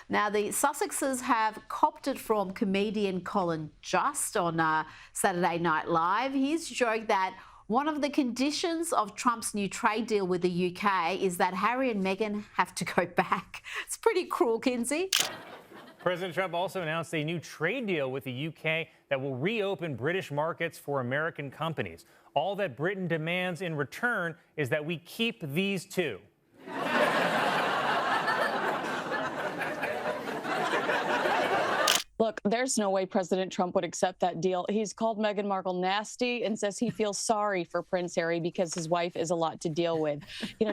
Now, the Sussexes have copped it from comedian Colin Jost on Saturday Night Live. He's joked that one of the conditions of Trump's new trade deal with the UK is that Harry and Meghan have to go back. It's pretty cruel, Kinsey. President Trump also announced a new trade deal with the UK that will reopen British markets for American companies. All that Britain demands in return is that we keep these two. Look, there's no way President Trump would accept that deal. He's called Meghan Markle nasty and says he feels sorry for Prince Harry because his wife is a lot to deal with.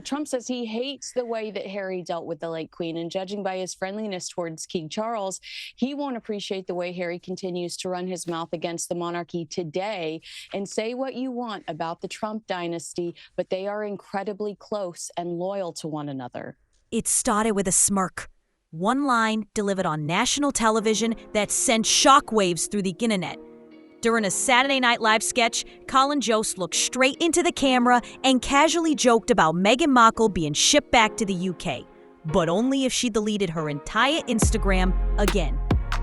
Trump says he hates the way that Harry dealt with the late Queen, and judging by his friendliness towards King Charles, he won't appreciate the way Harry continues to run his mouth against the monarchy today. And say what you want about the Trump dynasty, but they are incredibly close and loyal to one another. It started with a smirk. One line delivered on national television that sent shockwaves through the internet. During a Saturday Night Live sketch, Colin Jost looked straight into the camera and casually joked about Meghan Markle being shipped back to the UK, but only if she deleted her entire Instagram again.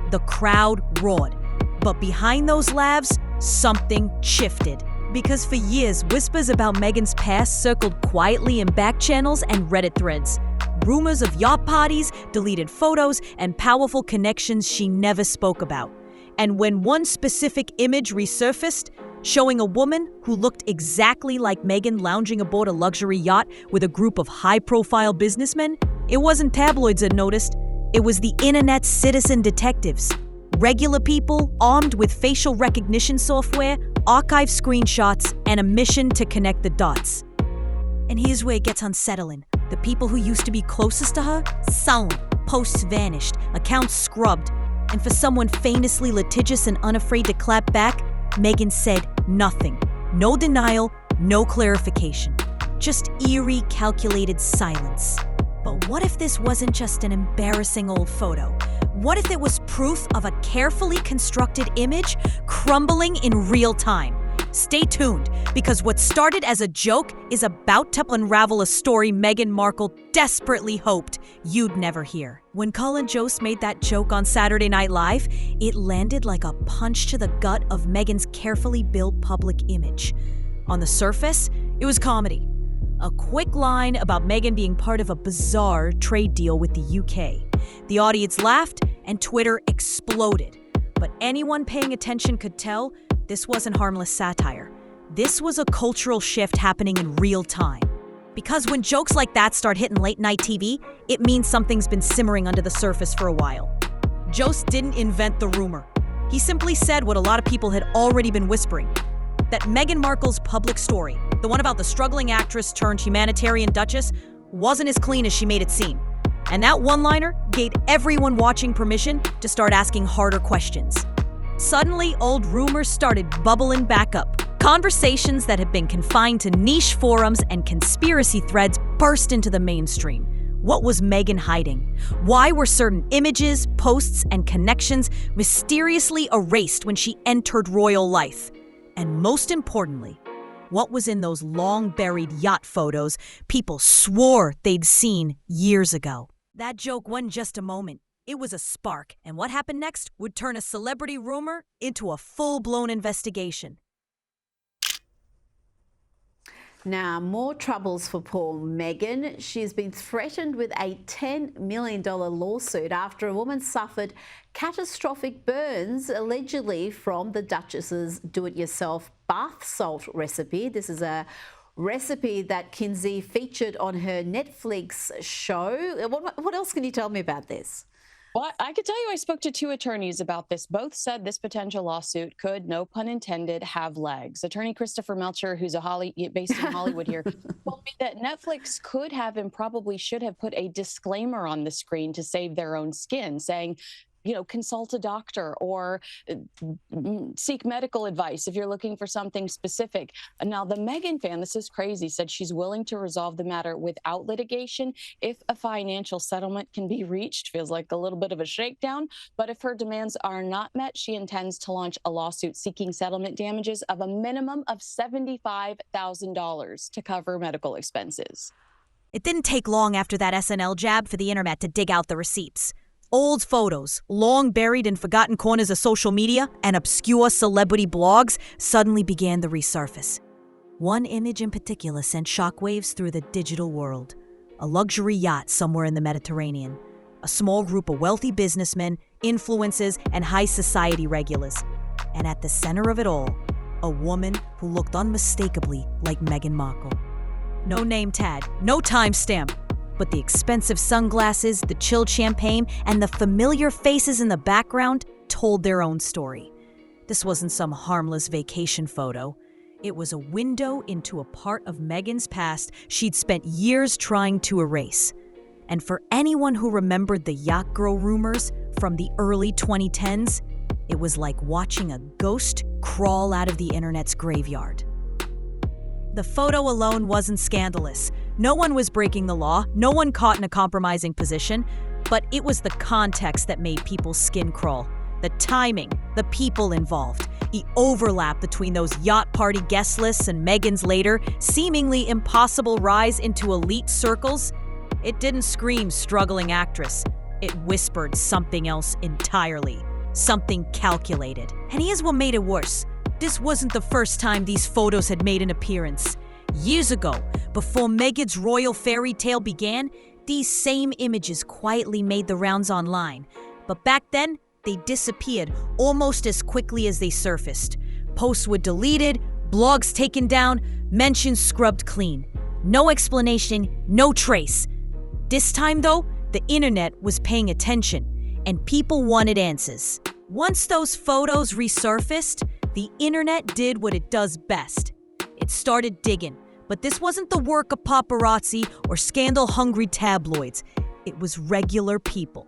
The crowd roared. But behind those laughs, something shifted. Because for years, whispers about Meghan's past circled quietly in back channels and Reddit threads. Rumors of yacht parties, deleted photos, and powerful connections she never spoke about. And when one specific image resurfaced, showing a woman who looked exactly like Meghan lounging aboard a luxury yacht with a group of high-profile businessmen, it wasn't tabloids that noticed. It was the internet's citizen detectives. Regular people armed with facial recognition software, archive screenshots, and a mission to connect the dots. And here's where it gets unsettling. The people who used to be closest to her, silent, posts vanished, accounts scrubbed. And for someone famously litigious and unafraid to clap back, Meghan said nothing. No denial, no clarification. Just eerie, calculated silence. But what if this wasn't just an embarrassing old photo? What if it was proof of a carefully constructed image crumbling in real time? Stay tuned, because what started as a joke is about to unravel a story Meghan Markle desperately hoped you'd never hear. When Colin Jost made that joke on Saturday Night Live, it landed like a punch to the gut of Meghan's carefully built public image. On the surface, it was comedy. A quick line about Meghan being part of a bizarre trade deal with the UK. The audience laughed and Twitter exploded. But anyone paying attention could tell this wasn't harmless satire. This was a cultural shift happening in real time. Because when jokes like that start hitting late-night TV, it means something's been simmering under the surface for a while. Jost didn't invent the rumor. He simply said what a lot of people had already been whispering. That Meghan Markle's public story, the one about the struggling actress turned humanitarian duchess, wasn't as clean as she made it seem. And that one-liner gave everyone watching permission to start asking harder questions. Suddenly, old rumors started bubbling back up. Conversations that had been confined to niche forums and conspiracy threads burst into the mainstream. What was Meghan hiding? Why were certain images, posts, and connections mysteriously erased when she entered royal life? And most importantly, what was in those long-buried yacht photos people swore they'd seen years ago? That joke wasn't just a moment. It was a spark, and what happened next would turn a celebrity rumor into a full-blown investigation. Now, more troubles for poor Meghan. She's been threatened with a $10 million lawsuit after a woman suffered catastrophic burns, allegedly from the Duchess's do-it-yourself bath salt recipe. This is a recipe that Kinsey featured on her Netflix show. What else can you tell me about this? Well, I could tell you I spoke to two attorneys about this. Both said this potential lawsuit could, no pun intended, have legs. Attorney Christopher Melcher, who's based in Hollywood here, told me that Netflix could have and probably should have put a disclaimer on the screen to save their own skin, saying, consult a doctor or seek medical advice if you're looking for something specific. Now, the Meghan fan, this is crazy, said she's willing to resolve the matter without litigation if a financial settlement can be reached. Feels like a little bit of a shakedown. But if her demands are not met, she intends to launch a lawsuit seeking settlement damages of a minimum of $75,000 to cover medical expenses. It didn't take long after that SNL jab for the internet to dig out the receipts. Old photos, long buried in forgotten corners of social media and obscure celebrity blogs, suddenly began to resurface. One image in particular sent shockwaves through the digital world. A luxury yacht somewhere in the Mediterranean. A small group of wealthy businessmen, influencers, and high society regulars. And at the center of it all, a woman who looked unmistakably like Meghan Markle. No name tag, no timestamp. But the expensive sunglasses, the chilled champagne, and the familiar faces in the background told their own story. This wasn't some harmless vacation photo. It was a window into a part of Meghan's past she'd spent years trying to erase. And for anyone who remembered the yacht girl rumors from the early 2010s, it was like watching a ghost crawl out of the internet's graveyard. The photo alone wasn't scandalous. No one was breaking the law, no one caught in a compromising position, but it was the context that made people's skin crawl. The timing, the people involved, the overlap between those yacht party guest lists and Meghan's later, seemingly impossible rise into elite circles. It didn't scream struggling actress. It whispered something else entirely, something calculated. And here's what made it worse. This wasn't the first time these photos had made an appearance. Years ago, before Meghan's royal fairy tale began, these same images quietly made the rounds online. But back then, they disappeared almost as quickly as they surfaced. Posts were deleted, blogs taken down, mentions scrubbed clean. No explanation, no trace. This time, though, the internet was paying attention, and people wanted answers. Once those photos resurfaced, the internet did what it does best. It started digging, but this wasn't the work of paparazzi or scandal-hungry tabloids. It was regular people.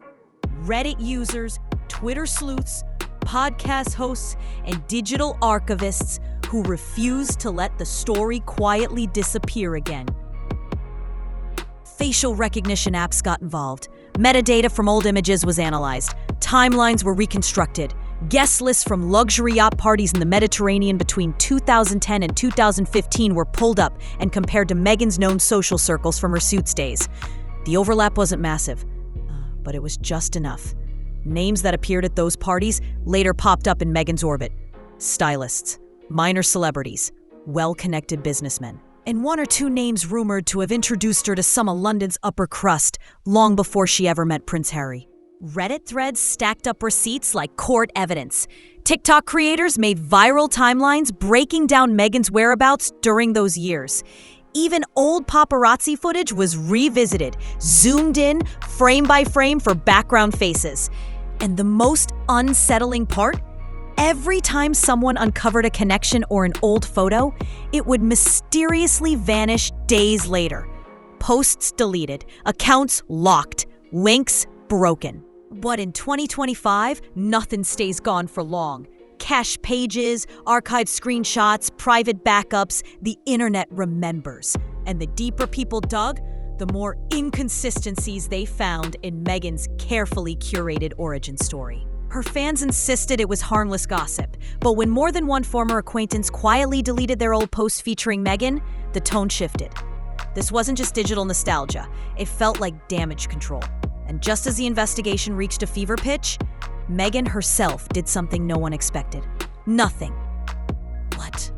Reddit users, Twitter sleuths, podcast hosts, and digital archivists who refused to let the story quietly disappear again. Facial recognition apps got involved. Metadata from old images was analyzed. Timelines were reconstructed. Guest lists from luxury yacht parties in the Mediterranean between 2010 and 2015 were pulled up and compared to Meghan's known social circles from her suits days. The overlap wasn't massive, but it was just enough. Names that appeared at those parties later popped up in Meghan's orbit. Stylists, minor celebrities, well-connected businessmen, and one or two names rumored to have introduced her to some of London's upper crust long before she ever met Prince Harry. Reddit threads stacked up receipts like court evidence. TikTok creators made viral timelines breaking down Meghan's whereabouts during those years. Even old paparazzi footage was revisited, zoomed in, frame by frame for background faces. And the most unsettling part? Every time someone uncovered a connection or an old photo, it would mysteriously vanish days later. Posts deleted, accounts locked, links broken. But in 2025, nothing stays gone for long. Cache pages, archived screenshots, private backups, the internet remembers. And the deeper people dug, the more inconsistencies they found in Meghan's carefully curated origin story. Her fans insisted it was harmless gossip, but when more than one former acquaintance quietly deleted their old posts featuring Meghan, the tone shifted. This wasn't just digital nostalgia, it felt like damage control. And just as the investigation reached a fever pitch, Meghan herself did something no one expected. Nothing. What?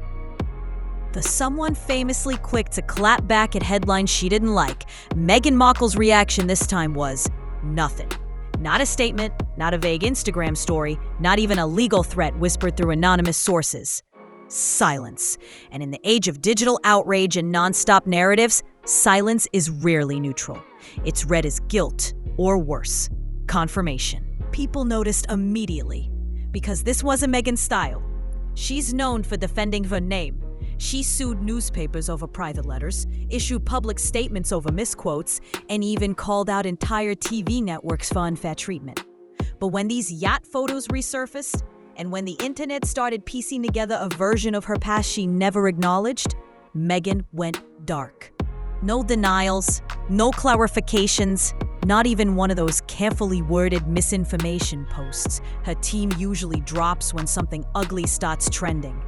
The someone famously quick to clap back at headlines she didn't like, Meghan Markle's reaction this time was nothing. Not a statement, not a vague Instagram story, not even a legal threat whispered through anonymous sources. Silence. And in the age of digital outrage and nonstop narratives, silence is rarely neutral. It's read as guilt, or worse, confirmation. People noticed immediately, because this wasn't Meghan's style. She's known for defending her name. She sued newspapers over private letters, issued public statements over misquotes, and even called out entire TV networks for unfair treatment. But when these yacht photos resurfaced, and when the internet started piecing together a version of her past she never acknowledged, Meghan went dark. No denials, no clarifications, not even one of those carefully worded misinformation posts her team usually drops when something ugly starts trending.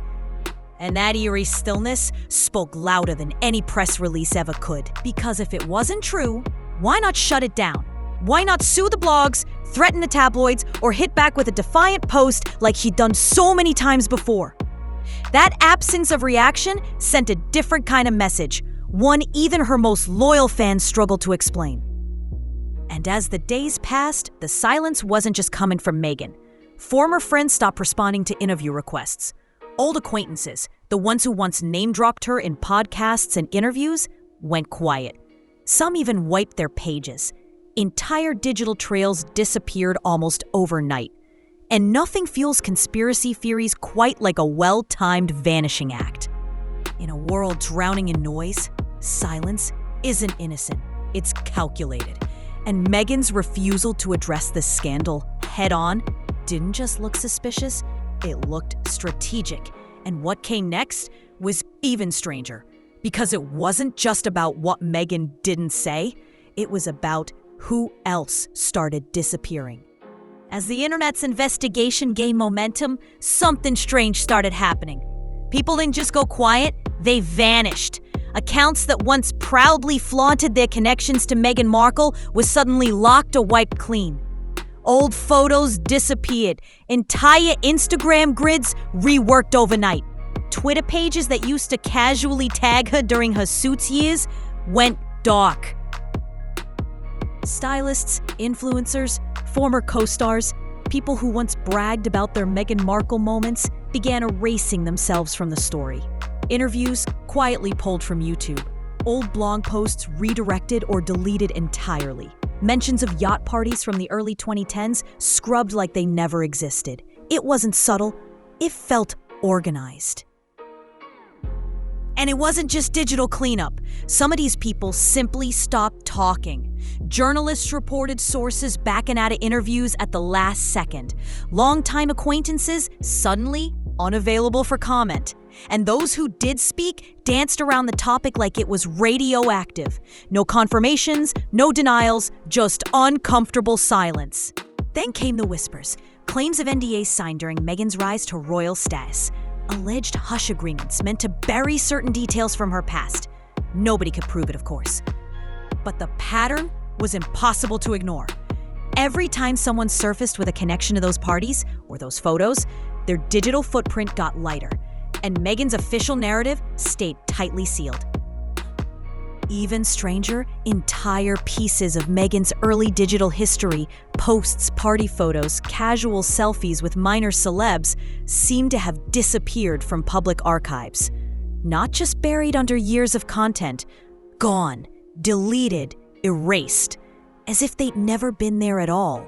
And that eerie stillness spoke louder than any press release ever could. Because if it wasn't true, why not shut it down? Why not sue the blogs, threaten the tabloids, or hit back with a defiant post like she'd done so many times before? That absence of reaction sent a different kind of message, one even her most loyal fans struggled to explain. And as the days passed, the silence wasn't just coming from Meghan. Former friends stopped responding to interview requests. Old acquaintances, the ones who once name-dropped her in podcasts and interviews, went quiet. Some even wiped their pages. Entire digital trails disappeared almost overnight. And nothing fuels conspiracy theories quite like a well-timed vanishing act. In a world drowning in noise, silence isn't innocent, it's calculated. And Meghan's refusal to address this scandal head-on didn't just look suspicious, it looked strategic. And what came next was even stranger, because it wasn't just about what Meghan didn't say, it was about who else started disappearing. As the internet's investigation gained momentum, something strange started happening. People didn't just go quiet, they vanished. Accounts that once proudly flaunted their connections to Meghan Markle were suddenly locked or wiped clean. Old photos disappeared. Entire Instagram grids reworked overnight. Twitter pages that used to casually tag her during her Suits years went dark. Stylists, influencers, former co-stars, people who once bragged about their Meghan Markle moments began erasing themselves from the story. Interviews quietly pulled from YouTube. Old blog posts redirected or deleted entirely. Mentions of yacht parties from the early 2010s scrubbed like they never existed. It wasn't subtle, it felt organized. And it wasn't just digital cleanup. Some of these people simply stopped talking. Journalists reported sources backing out of interviews at the last second. Longtime acquaintances suddenly unavailable for comment. And those who did speak danced around the topic like it was radioactive. No confirmations, no denials, just uncomfortable silence. Then came the whispers, claims of NDAs signed during Meghan's rise to royal status. Alleged hush agreements meant to bury certain details from her past. Nobody could prove it, of course. But the pattern was impossible to ignore. Every time someone surfaced with a connection to those parties or those photos, their digital footprint got lighter, and Meghan's official narrative stayed tightly sealed. Even stranger, entire pieces of Meghan's early digital history, posts, party photos, casual selfies with minor celebs, seem to have disappeared from public archives. Not just buried under years of content, gone, deleted, erased, as if they'd never been there at all.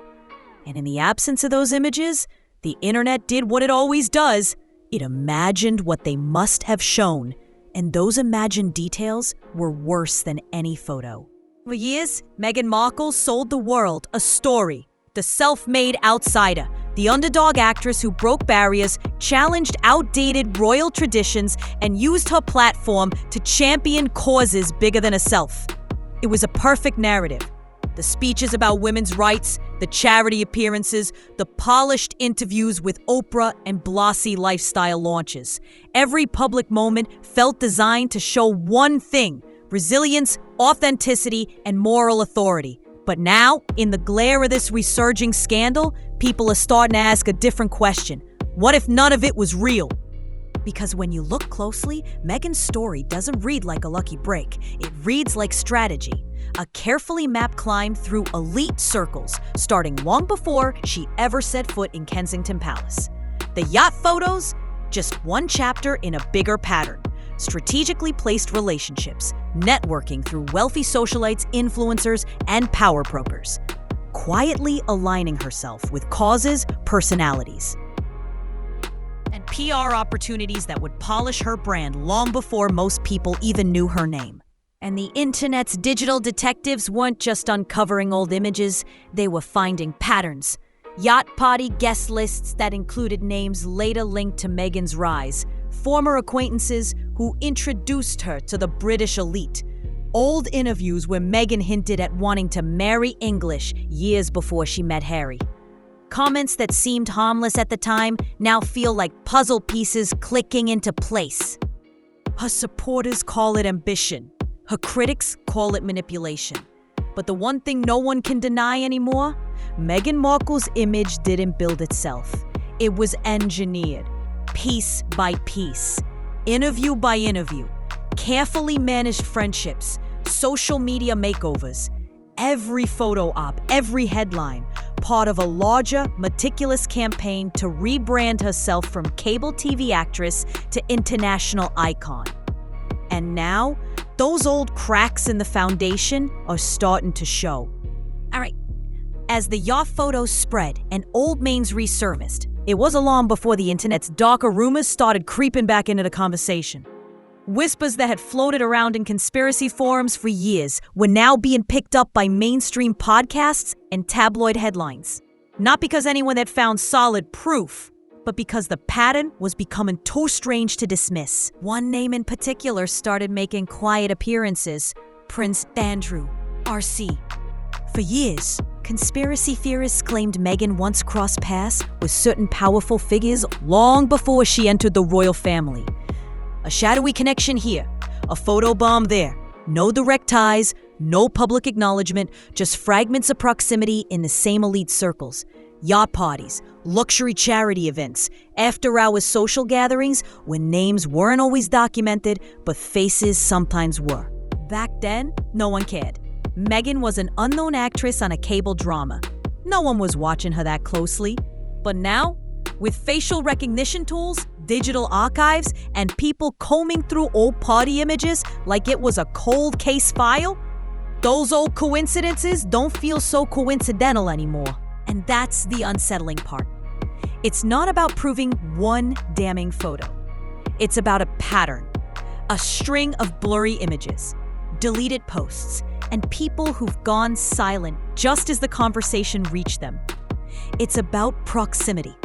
And in the absence of those images, the internet did what it always does. It imagined what they must have shown, and those imagined details were worse than any photo. For years, Meghan Markle sold the world a story. The self-made outsider, the underdog actress who broke barriers, challenged outdated royal traditions, and used her platform to champion causes bigger than herself. It was a perfect narrative. The speeches about women's rights, the charity appearances, the polished interviews with Oprah and glossy lifestyle launches. Every public moment felt designed to show one thing: resilience, authenticity, and moral authority. But now, in the glare of this resurging scandal, people are starting to ask a different question. What if none of it was real? Because when you look closely, Meghan's story doesn't read like a lucky break. It reads like strategy. A carefully mapped climb through elite circles, starting long before she ever set foot in Kensington Palace. The yacht photos? Just one chapter in a bigger pattern. Strategically placed relationships, networking through wealthy socialites, influencers, and power brokers. Quietly aligning herself with causes, personalities, and PR opportunities that would polish her brand long before most people even knew her name. And the internet's digital detectives weren't just uncovering old images, they were finding patterns. Yacht party guest lists that included names later linked to Meghan's rise, former acquaintances who introduced her to the British elite, old interviews where Meghan hinted at wanting to marry English years before she met Harry. Comments that seemed harmless at the time now feel like puzzle pieces clicking into place. Her supporters call it ambition. Her critics call it manipulation. But the one thing no one can deny anymore, Meghan Markle's image didn't build itself. It was engineered, piece by piece, interview by interview, carefully managed friendships, social media makeovers, every photo op, every headline, part of a larger, meticulous campaign to rebrand herself from cable TV actress to international icon. And now, those old cracks in the foundation are starting to show. All right, as the yacht photos spread and old mains resurfaced, it wasn't long before the internet's darker rumors started creeping back into the conversation. Whispers that had floated around in conspiracy forums for years were now being picked up by mainstream podcasts and tabloid headlines. Not because anyone had found solid proof, but because the pattern was becoming too strange to dismiss. One name in particular started making quiet appearances: Prince Andrew, RC. For years, conspiracy theorists claimed Meghan once crossed paths with certain powerful figures long before she entered the royal family. A shadowy connection here, a photo bomb there. No direct ties, no public acknowledgement, just fragments of proximity in the same elite circles. Yacht parties, luxury charity events, after-hours social gatherings where names weren't always documented, but faces sometimes were. Back then, no one cared. Meghan was an unknown actress on a cable drama. No one was watching her that closely. But now, with facial recognition tools, digital archives, and people combing through old party images like it was a cold case file, those old coincidences don't feel so coincidental anymore. And that's the unsettling part. It's not about proving one damning photo. It's about a pattern, a string of blurry images, deleted posts, and people who've gone silent just as the conversation reached them. It's about proximity,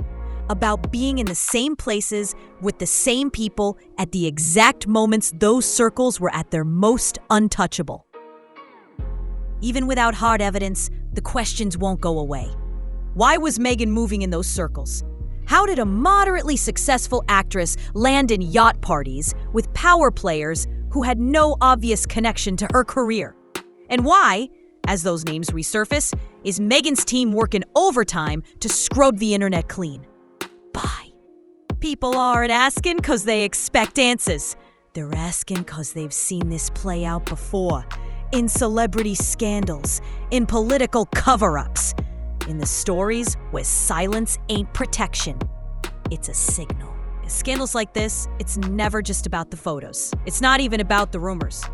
about being in the same places with the same people at the exact moments those circles were at their most untouchable. Even without hard evidence, the questions won't go away. Why was Meghan moving in those circles? How did a moderately successful actress land in yacht parties with power players who had no obvious connection to her career? And why, as those names resurface, is Meghan's team working overtime to scrub the internet clean? Bye. People aren't asking because they expect answers. They're asking because they've seen this play out before. In celebrity scandals, in political cover-ups, in the stories where silence ain't protection. It's a signal. Scandals like this, it's never just about the photos. It's not even about the rumors.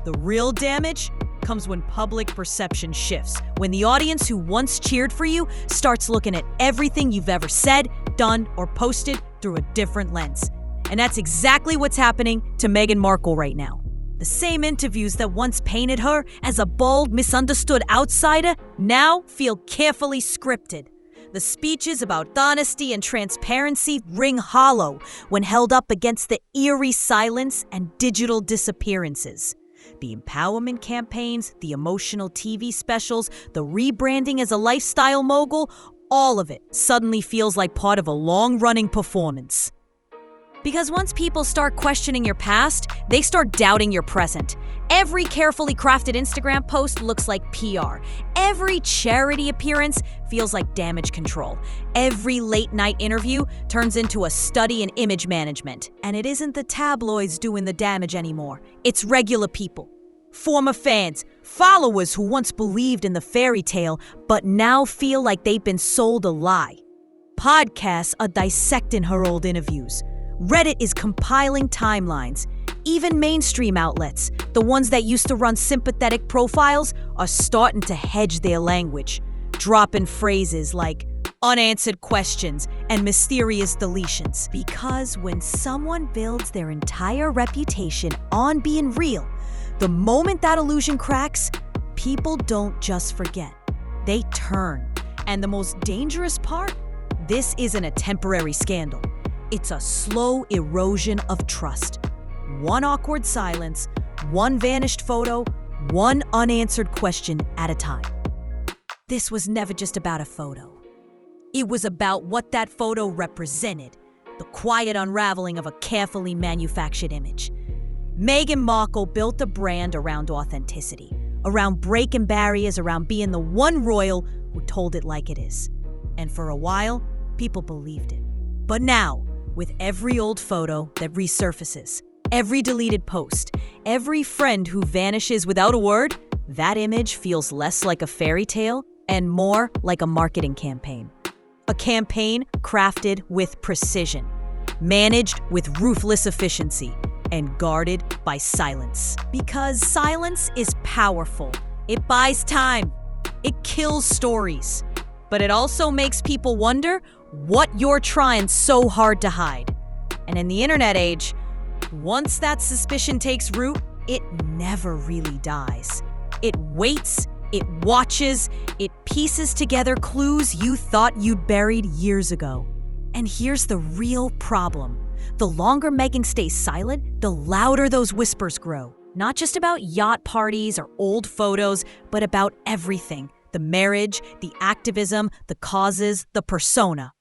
The real damage comes when public perception shifts, when the audience who once cheered for you starts looking at everything you've ever said, done, or posted through a different lens. And that's exactly what's happening to Meghan Markle right now. The same interviews that once painted her as a bold, misunderstood outsider now feel carefully scripted. The speeches about honesty and transparency ring hollow when held up against the eerie silence and digital disappearances. The empowerment campaigns, the emotional TV specials, the rebranding as a lifestyle mogul, all of it suddenly feels like part of a long-running performance. Because once people start questioning your past, they start doubting your present. Every carefully crafted Instagram post looks like PR. Every charity appearance feels like damage control. Every late-night interview turns into a study in image management. And it isn't the tabloids doing the damage anymore. It's regular people. Former fans, followers who once believed in the fairy tale, but now feel like they've been sold a lie. Podcasts are dissecting her old interviews. Reddit is compiling timelines. Even mainstream outlets, the ones that used to run sympathetic profiles, are starting to hedge their language, dropping phrases like unanswered questions and mysterious deletions. Because when someone builds their entire reputation on being real, the moment that illusion cracks, people don't just forget. They turn. And the most dangerous part? This isn't a temporary scandal. It's a slow erosion of trust. One awkward silence, one vanished photo, one unanswered question at a time. This was never just about a photo. It was about what that photo represented, the quiet unraveling of a carefully manufactured image. Meghan Markle built a brand around authenticity, around breaking barriers, around being the one royal who told it like it is. And for a while, people believed it. But now, with every old photo that resurfaces, every deleted post, every friend who vanishes without a word, that image feels less like a fairy tale and more like a marketing campaign. A campaign crafted with precision, managed with ruthless efficiency, and guarded by silence. Because silence is powerful. It buys time. It kills stories. But it also makes people wonder what you're trying so hard to hide. And in the internet age, once that suspicion takes root, it never really dies. It waits, it watches, it pieces together clues you thought you'd buried years ago. And here's the real problem. The longer Meghan stays silent, the louder those whispers grow. Not just about yacht parties or old photos, but about everything. The marriage, the activism, the causes, the persona.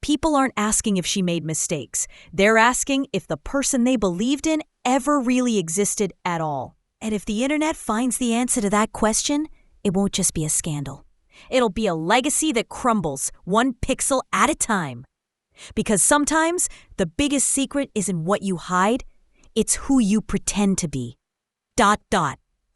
People aren't asking if she made mistakes. They're asking if the person they believed in ever really existed at all. And if the internet finds the answer to that question, it won't just be a scandal. It'll be a legacy that crumbles, one pixel at a time. Because sometimes the biggest secret isn't what you hide, it's who you pretend to be. ...